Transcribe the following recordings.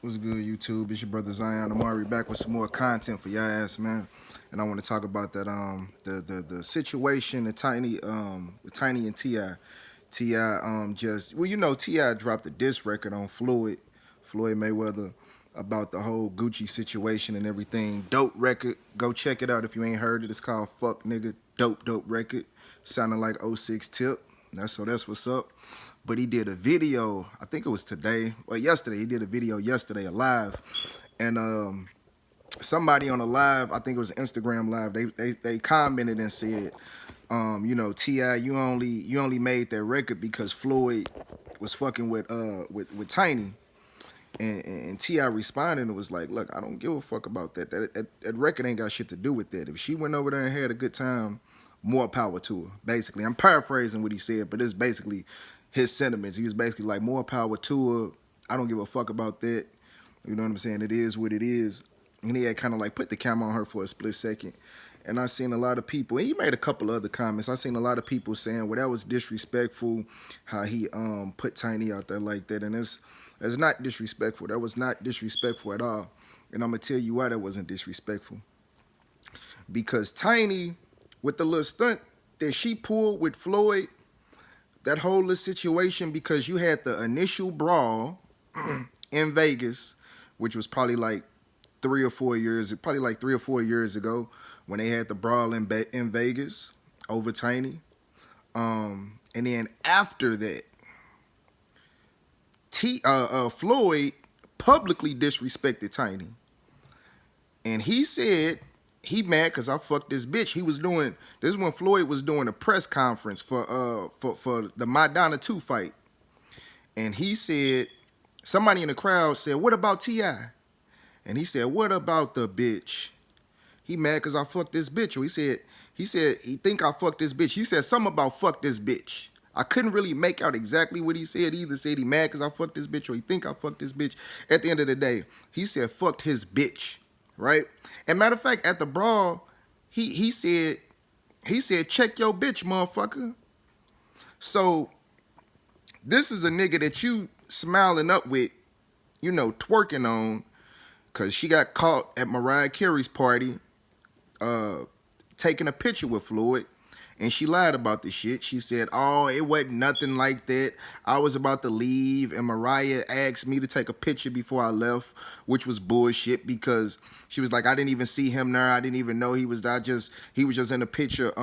What's good, YouTube? It's your brother Zion Amari back with some more content for y'all ass, man. And I want to talk about that the situation that Tiny with Tiny and Ti. Ti just well, you know, Ti dropped a diss record on Floyd Mayweather about the whole Gucci situation and everything. Dope record. Go check it out if you ain't heard it. It's called Fuck Nigga. Dope record. Sounding like '06 Tip. That's what's up. But he did a video, I think it was today or yesterday. He did a video yesterday, a live, and somebody on a live, I think it was Instagram live. They commented and said, you know, Ti, you only made that record because Floyd was fucking with Tiny. And Ti responded and was like, "Look, I don't give a fuck about that. That record ain't got shit to do with that. If she went over there and had a good time, more power to her." Basically, I'm paraphrasing what he said, but it's basically his sentiments. He was basically like, "More power to her. I don't give a fuck about that. You know what I'm saying? It is what it is." And he had kind of like put the camera on her for a split second. And I seen a lot of people, and he made a couple other comments. I seen a lot of people saying, "Well, that was disrespectful, how he put Tiny out there like that." And it's not disrespectful. That was not disrespectful at all. And I'm gonna tell you why that wasn't disrespectful. Because Tiny, with the little stunt that she pulled with Floyd, that whole little situation, because you had the initial brawl in Vegas, which was probably like 3 or 4 years ago, when they had the brawl in Vegas over Tiny. And then after that, Floyd publicly disrespected Tiny, and he said he mad because I fucked this bitch. He was doing this when Floyd was doing a press conference for the Madonna 2 fight, and he said, somebody in the crowd said, "What about Ti?" And he said, "What about the bitch?" He mad because I fucked this bitch. Or he said he think I fucked this bitch. He said something about fuck this bitch. I couldn't really make out exactly what he said. He either said he mad because I fucked this bitch or he think I fucked this bitch. At the end of the day, he said fucked his bitch, right? And matter of fact, at the brawl, he said check your bitch, motherfucker. So this is a nigga that you smiling up with, you know, twerking on, because she got caught at Mariah Carey's party taking a picture with Floyd, and she lied about the shit. She said, "Oh, it wasn't nothing like that. I was about to leave, and Mariah asked me to take a picture before I left," which was bullshit, because she was like, "I didn't even see him there. I didn't even know he was there. He was just in the picture.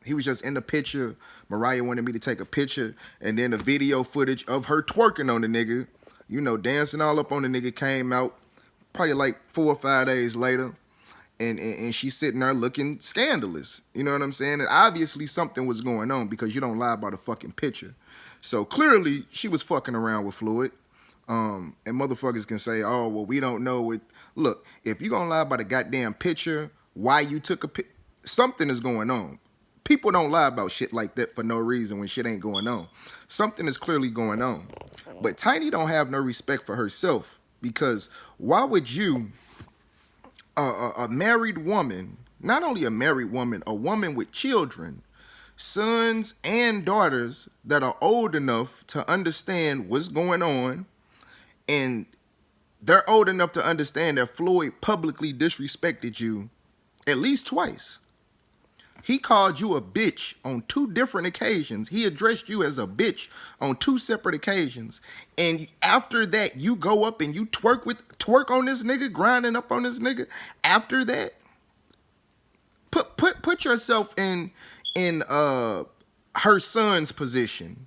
He was just in the picture. Mariah wanted me to take a picture, and then the video footage of her twerking on the nigga, you know, dancing all up on the nigga, came out probably like 4 or 5 days later." And she's sitting there looking scandalous. You know what I'm saying? And obviously something was going on, because you don't lie about a fucking picture. So clearly she was fucking around with Floyd. And motherfuckers can say, "Oh, well, we don't know it." Look, if you're gonna lie about a goddamn picture, why you took a picture, something is going on. People don't lie about shit like that for no reason when shit ain't going on. Something is clearly going on. But Tiny don't have no respect for herself, because why would you, a married woman, not only a married woman, a woman with children, sons and daughters that are old enough to understand what's going on, and they're old enough to understand that Floyd publicly disrespected you at least twice. He called you a bitch on 2 different occasions. He addressed you as a bitch on 2 separate occasions. And after that, you go up and you twerk on this nigga, grinding up on this nigga. After that, put yourself in her son's position,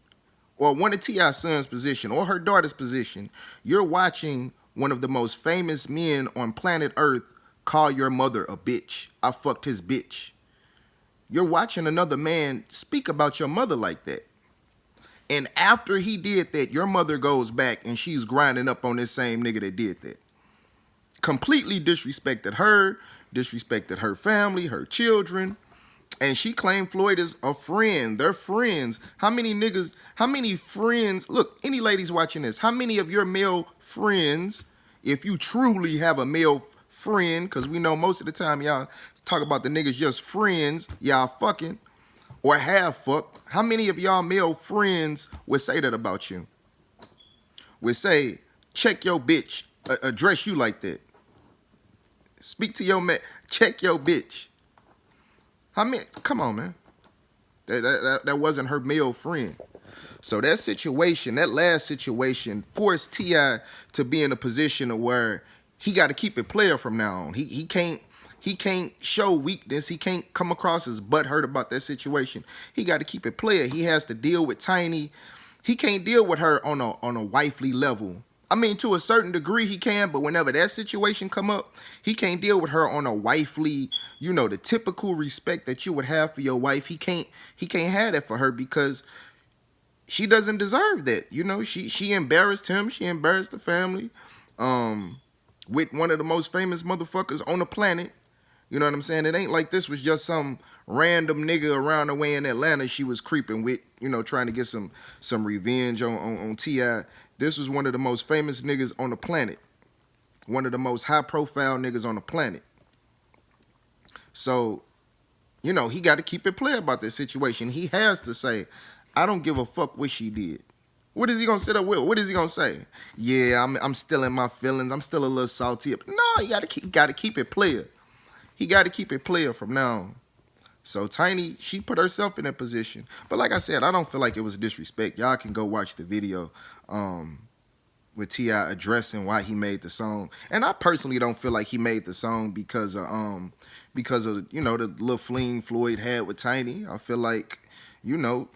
or one of T.I.'s son's position, or her daughter's position. You're watching one of the most famous men on planet Earth call your mother a bitch. "I fucked his bitch." You're watching another man speak about your mother like that. And after he did that, your mother goes back and she's grinding up on this same nigga that did that. Completely disrespected her family, her children. And she claimed Floyd is a friend. They're friends. How many friends, look, any ladies watching this, how many of your male friends, if you truly have a male friend, because we know most of the time y'all talk about the niggas just friends, y'all fucking or have fucked, how many of y'all male friends would say that about you? Would say, check your bitch, address you like that. Speak to your man. Check your bitch. I mean, come on, man. That wasn't her male friend. So that situation, that last situation, forced T.I. to be in a position of where he got to keep it player from now on. He can't show weakness. He can't come across as butthurt about that situation. He got to keep it player. He has to deal with Tiny. He can't deal with her on a wifely level. I mean, to a certain degree he can, but whenever that situation come up, he can't deal with her on a wifely, you know, the typical respect that you would have for your wife. He can't have that for her because she doesn't deserve that. You know, she embarrassed him. She embarrassed the family with one of the most famous motherfuckers on the planet. You know what I'm saying? It ain't like this was just some random nigga around the way in Atlanta she was creeping with, you know, trying to get some revenge on T.I. This was one of the most famous niggas on the planet. One of the most high-profile niggas on the planet. So, you know, he got to keep it player about this situation. He has to say, I don't give a fuck what she did. What is he going to sit up with? What is he going to say? Yeah, I'm still in my feelings. I'm still a little salty. No, you got to keep it player. He got to keep it player from now on. So Tiny, she put herself in that position. But like I said, I don't feel like it was disrespect. Y'all can go watch the video with T.I. addressing why he made the song. And I personally don't feel like he made the song because of you know, the little fling Floyd had with Tiny. I feel like, you know,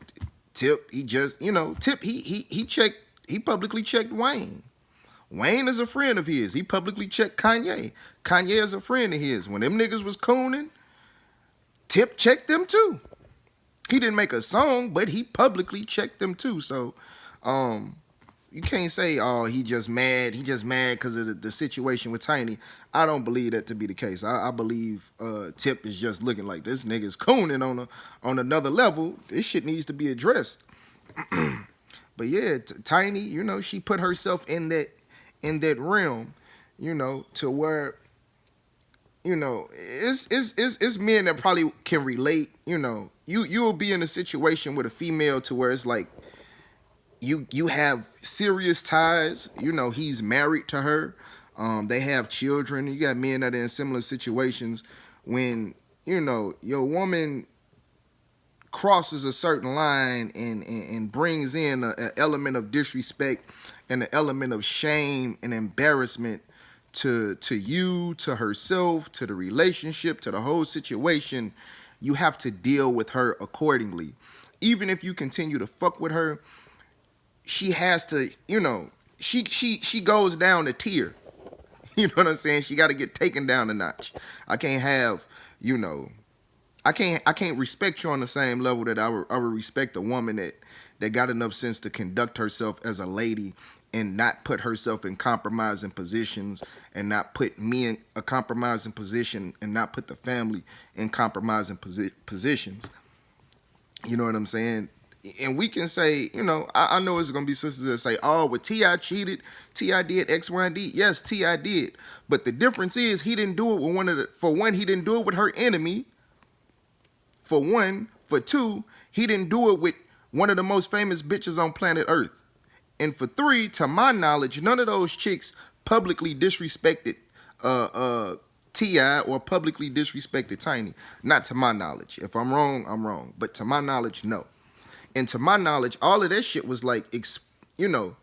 Tip, he just, you know, Tip, he publicly checked Wayne. Wayne is a friend of his. He publicly checked Kanye. Kanye is a friend of his. When them niggas was cooning, Tip checked them too. He didn't make a song, but he publicly checked them too. So, you can't say, oh, he just mad. He just mad because of the situation with Tiny. I don't believe that to be the case. I believe Tip is just looking like this nigga's cooning on another level. This shit needs to be addressed. But yeah, Tiny, you know, she put herself in that realm, you know, to where, you know, it's men that probably can relate. You know, you'll be in a situation with a female to where it's like you have serious ties. You know, he's married to her. They have children. You got men that are in similar situations when, you know, your woman crosses a certain line and brings in an element of disrespect and an element of shame and embarrassment to you, to herself, to the relationship, to the whole situation. You have to deal with her accordingly. Even if you continue to fuck with her, she has to, you know, she goes down a tier. You know what I'm saying? She got to get taken down a notch. I can't have, you know, I can't respect you on the same level that I would respect a woman that got enough sense to conduct herself as a lady and not put herself in compromising positions and not put me in a compromising position and not put the family in compromising positions. You know what I'm saying? And we can say, you know, I know it's going to be sisters that say, oh, well, T.I. cheated. T.I. did X, Y, and D. Yes, T.I. did. But the difference is he didn't do it with for one, he didn't do it with her enemy. For one. For two, he didn't do it with one of the most famous bitches on planet Earth. And for three, to my knowledge, none of those chicks publicly disrespected T.I. or publicly disrespected Tiny. Not to my knowledge. If I'm wrong, I'm wrong. But to my knowledge, no. And to my knowledge, all of that shit was like, you know,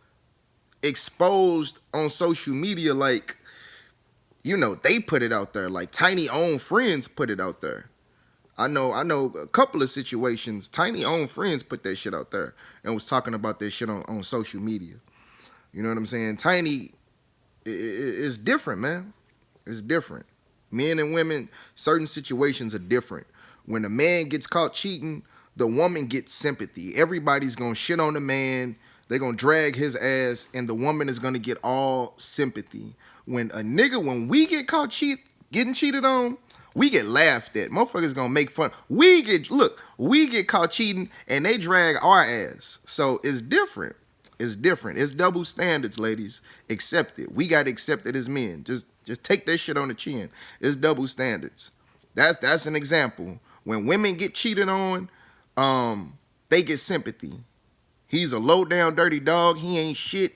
exposed on social media. Like, you know, they put it out there. Like Tiny own friends put it out there. I know a couple of situations, Tiny own friends put that shit out there and was talking about that shit on social media. You know what I'm saying? Tiny is different, man. It's different. Men and women, certain situations are different. When a man gets caught cheating, the woman gets sympathy. Everybody's going to shit on the man. They're going to drag his ass, and the woman is going to get all sympathy. When we get caught getting cheated on, we get laughed at. Motherfuckers gonna make fun. We get caught cheating and they drag our ass. So it's different. It's different. It's double standards, ladies. Accept it. We gotta accept it as men. Just take that shit on the chin. It's double standards. That's an example. When women get cheated on, they get sympathy. He's a low down dirty dog. He ain't shit.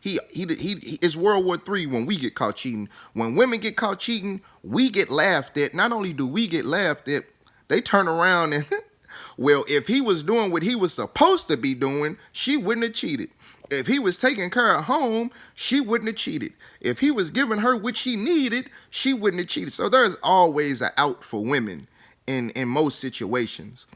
It's World War III when we get caught cheating. When women get caught cheating, we get laughed at. Not only do we get laughed at, they turn around and well, if he was doing what he was supposed to be doing, she wouldn't have cheated. If he was taking care of home, she wouldn't have cheated. If he was giving her what she needed, she wouldn't have cheated. So there's always an out for women in most situations.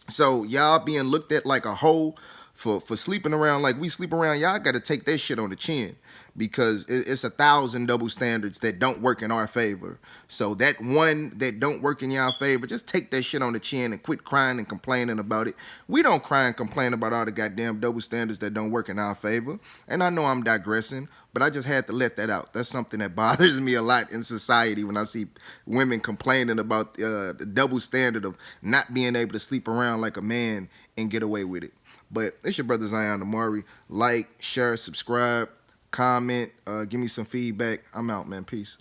So y'all being looked at like a hoe for sleeping around like we sleep around, y'all got to take that shit on the chin, because it's 1,000 double standards that don't work in our favor. So that one that don't work in y'all favor, just take that shit on the chin and quit crying and complaining about it. We don't cry and complain about all the goddamn double standards that don't work in our favor. And I know I'm digressing, but I just had to let that out. That's something that bothers me a lot in society when I see women complaining about the double standard of not being able to sleep around like a man and get away with it. But it's your brother Zion Amari. Like, share, subscribe, comment, give me some feedback. I'm out, man. Peace.